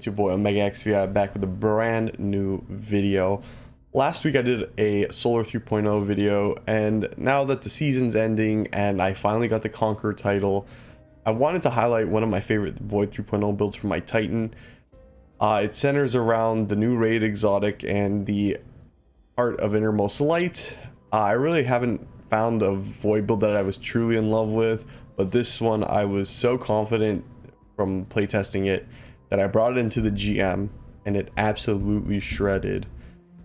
It's your boy OmegaXVI back with a brand new video. Last week I did a Solar 3.0 video, and now that the season's ending and I finally got the Conqueror title, I wanted to highlight one of my favorite Void 3.0 builds for my Titan. It centers around the new raid exotic and the Heart of Innermost Light. I really haven't found a Void build that I was truly in love with, but this one I was so confident from playtesting it that I brought it into the GM and it absolutely shredded.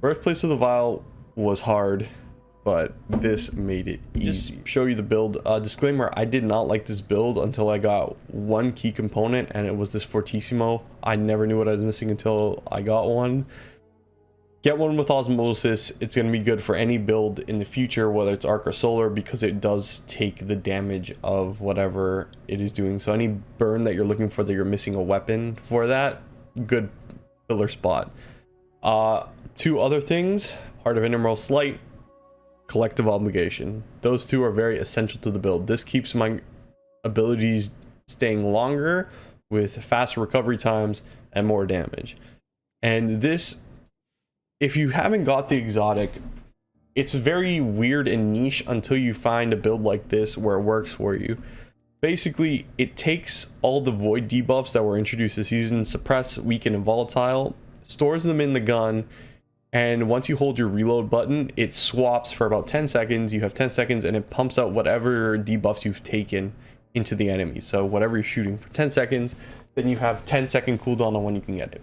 First place of the vial was hard, but this made it easy. Just show you the build. Disclaimer, I did not like this build until I got one key component, and it was this Fortissimo. I never knew what I was missing until I got one. Get one with Osmosis. It's going to be good for any build in the future, whether it's Arc or Solar, because it does take the damage of whatever it is doing. So any burn that you're looking for, that you're missing a weapon for, that good filler spot. Two other things: Heart of Innermost Light, Collective Obligation. Those two are very essential to the build. This keeps my abilities staying longer with faster recovery times and more damage. And this, if you haven't got the exotic, it's very weird and niche until you find a build like this where it works for you. Basically, it takes all the void debuffs that were introduced this season: suppress, weaken, and volatile, stores them in the gun, and once you hold your reload button, it swaps for about 10 seconds. You have 10 seconds and it pumps out whatever debuffs you've taken into the enemy. So whatever you're shooting for 10 seconds, then you have 10-second cooldown on when you can get it.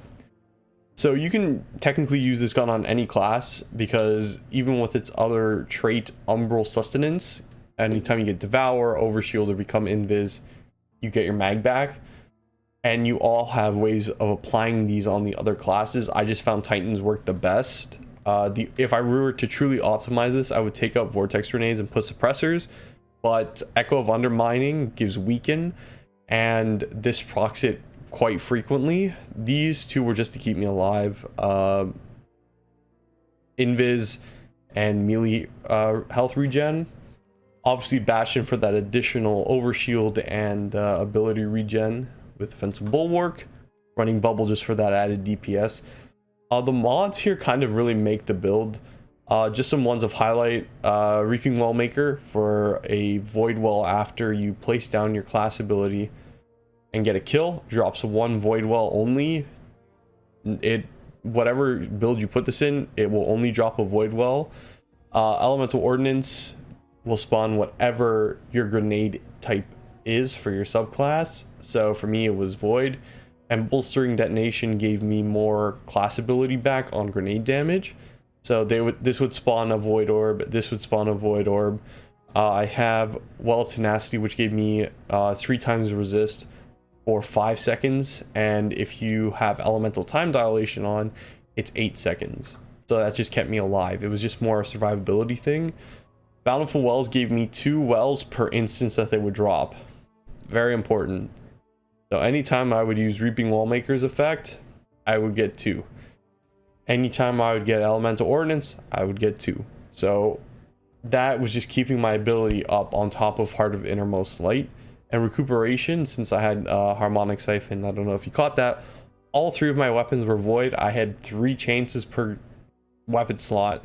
So you can technically use this gun on any class, because even with its other trait, Umbral Sustenance, anytime you get Devour, Overshield, or become Invis, you get your mag back. And you all have ways of applying these on the other classes. I just found Titans work the best. If I were to truly optimize this, I would take out Vortex Grenades and put suppressors, but Echo of Undermining gives Weaken, and this procs it quite frequently. These two were just to keep me alive. Invis and melee health regen. Obviously Bastion for that additional overshield and ability regen with Defensive Bulwark. Running Bubble just for that added DPS. The mods here kind of really make the build. Just some ones of highlight: Reaping Wellmaker for a Void Well after you place down your class ability and get a kill. Drops one Void Well only. Whatever build you put this in, it will only drop a Void Well. Elemental Ordnance will spawn whatever your grenade type is for your subclass. So for me it was Void, and Bolstering Detonation gave me more class ability back on grenade damage. So this would spawn a Void Orb, this would spawn a Void Orb. I have Well of Tenacity, which gave me 3 times resist for 5 seconds, and if you have Elemental Time Dilation on, it's 8 seconds. So that just kept me alive. It was just more a survivability thing. Bountiful Wells gave me 2 wells per instance that they would drop. Very important. So anytime I would use Reaping Wellmaker's effect, I would get 2. Anytime I would get Elemental Ordnance, I would get 2. So that was just keeping my ability up on top of Heart of Innermost Light. And Recuperation, since I had Harmonic Siphon, I don't know if you caught that, all 3 of my weapons were Void. I had 3 chances per weapon slot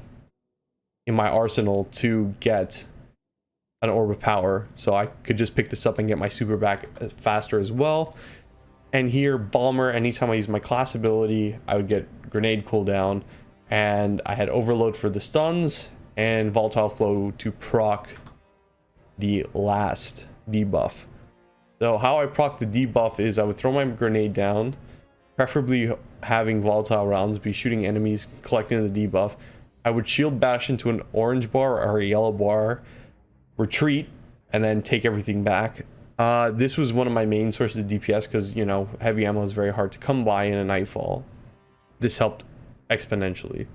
in my arsenal to get an Orb of Power, so I could just pick this up and get my super back faster as well. And here, Bomber, anytime I use my class ability, I would get grenade cooldown, and I had Overload for the stuns and Volatile Flow to proc the last debuff. So how I proc the debuff is I would throw my grenade down, preferably having volatile rounds, be shooting enemies, collecting the debuff. I would shield bash into an orange bar or a yellow bar, retreat, and then take everything back. This was one of my main sources of DPS, because, you know, heavy ammo is very hard to come by in a Nightfall. This helped exponentially.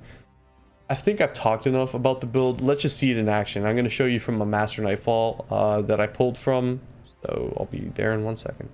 I think I've talked enough about the build. Let's just see it in action. I'm going to show you from a Master Nightfall that I pulled from. So I'll be there in 1 second.